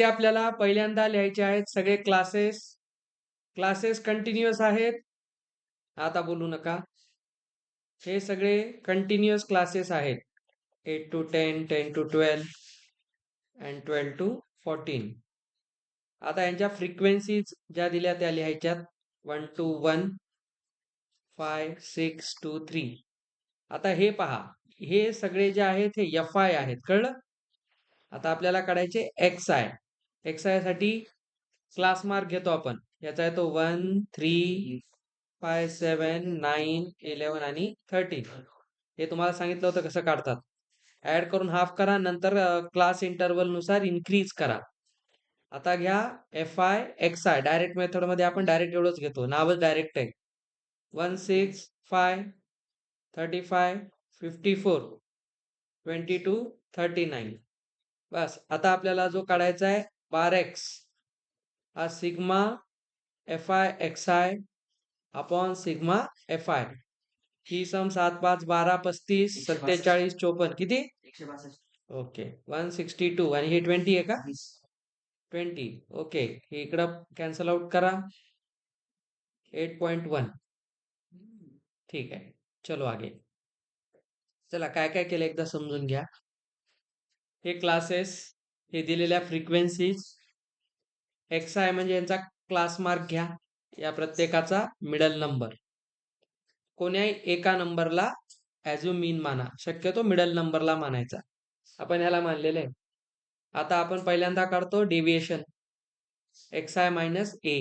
ते आपल्याला पहिल्यांदा लिहायचे आहेत सगळे क्लासेस. क्लासेस कंटिन्युअस आहेत. आता बोलू नका. हे सगळे कंटिन्युअस क्लासेस आहेत. 8 to 10, 10 to 12 and 12 to 14. आता यांच्या फ्रिक्वेन्सीज ज्या दिल्या त्या लिहायच्यात. 1 to 1, 5, 6 to 3. आता हे पहा, हे सगळे जे आहेत हे FI आहेत, कळलं? आता आपल्याला काढायचे XI. XI साठी क्लास मार्क घेतो आपण. याचा आहे तो 1, 3, 5, 7, 9, 11 आणि 13. हे तुम्हाला सांगितलं होतं कसं काढतात. ऍड करून हाफ करा, नंतर क्लास इंटरवल नुसार इन्क्रीज करा. आता घ्या FI XI. डायरेक्ट मेथड मध्ये आपण डायरेक्ट एवढंच घेतो, नावच डायरेक्ट आहे. 1, 6, 5, 35, 54, 22, 39. बस. आता आपल्याला जो काढायचा आहे 12x हा sigma FI XI upon sigma FI. ही सम 7, 5, 12, 35, 47, 54 किती? 162. ओके. 162 आणि हे 20 आहे का? 20. ओके. हे इकडं कॅन्सल आउट करा. 8.1. ठीक आहे. चलो आगे. चला काय काय केलं एकदा समजून घ्या. हे क्लासेस, हे दिलेल्या फ्रिक्वेन्सीज. XI म्हणजे यांचा क्लास मार्क घ्या. या प्रत्येकाचा मिडल नंबर. कोण्याही एका नंबरला ॲज यू मीन माना. शक्यतो मिडल नंबरला मानायचा. आपण ह्याला मानलेलं आहे. आता आपण पहिल्यांदा काढतो डेव्हिएशन. XI minus A.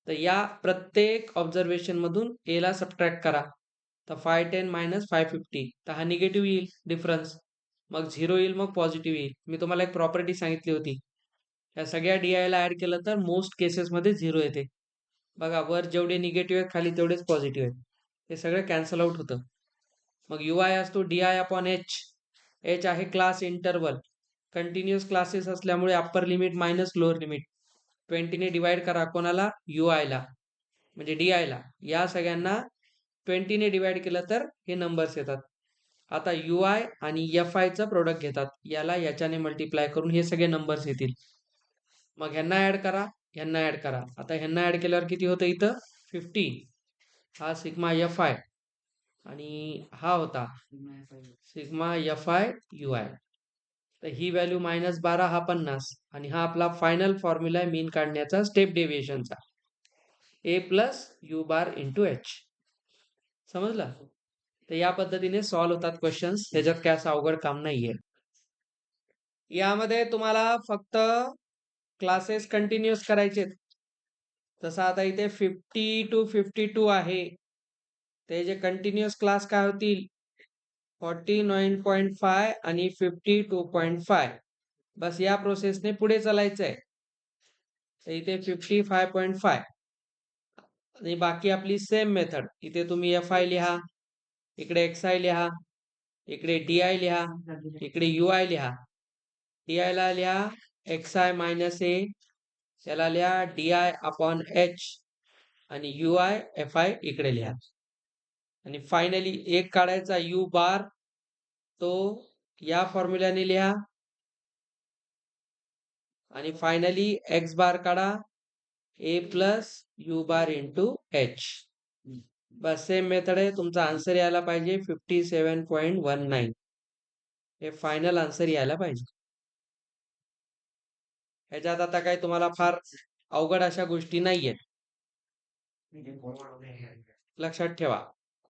तर या प्रत्येक ऑब्झर्वेशन मधून A ला सबट्रॅक्ट करा. तर 510 मायनस 550. तर हा निगेटिव्ह येईल डिफरन्स. मग 0 येईल, मग पॉझिटिव्ह येईल. मी तुम्हाला एक प्रॉपर्टी सांगितली होती. या सगळ्या DI ला ऍड केलं तर मोस्ट केसेसमध्ये 0 येते. बघा, वर जेवढे निगेटिव्ह आहेत खाली तेवढेच पॉझिटिव्ह आहेत. हे सगळं कॅन्सल आउट होतं. मग UI असतो DI अपॉन H. H आहे क्लास इंटरवल. कंटिन्युअस क्लासेस असल्यामुळे upper limit minus lower limit. 20 ने डिवाइड करा कोणाला? UI ला, म्हणजे DI ला. या सगळ्यांना 20 ने डिवाइड केलं तर हे नंबर्स येतात. आता UI आणि FI चं प्रोडक्ट घेतात. याला याच्याने मल्टिप्लाय करून हे सगळे नंबर्स येतील. मग ह्यांना ऍड करा, ह्यांना ऍड करा. आता ह्यांना ऍड केल्यावर किती होतं इथं? 50. हा सिग्मा FI आणि हा होता सिग्मा FI UI. तर ही व्हॅल्यू -12, हा 50 आणि हा आपला फायनल फॉर्म्युला आहे मीन काढण्याचा स्टेप डेव्हिएशनचा. A plus U bar into H. समजलं? तर या पद्धतीने सॉल्व्ह होतात क्वेश्चन्स. त्याच्यात काय असं अवघड काम नाहीये. यामध्ये तुम्हाला फक्त क्लासेस कंटिन्युअस करायचे. तसं आता इथे 50 to 52 आहे. ते जे कंटिन्युअस क्लास काय होतील? 49.5 आणि 52.5. बस या प्रोसेसने पुढे चालायचं आहे. तर इथे 55.5 आणि बाकी आपली सेम मेथड. इथे तुम्ही FI लिहा, इकडे XI लिहा, इकडे DI लिहा, इकडे UI लिहा. DI ला लिहा XI मायनस A, याला लिहा DI अपॉन H आणि UI FI इकडे लिहा. आणि फायनली एक काढायचा U बार, तो या फॉर्म्युल्याने लिहा. आणि फायनली X बार काढा, A plus U bar into H. Bus same method आहे. तुमचा आन्सर यायला पाहिजे 57.19. हे फायनल आन्सर यायला पाहिजे. ह्याच्यात आता काही तुम्हाला फार अवघड अशा गोष्टी नाहीयेत. लक्षात ठेवा.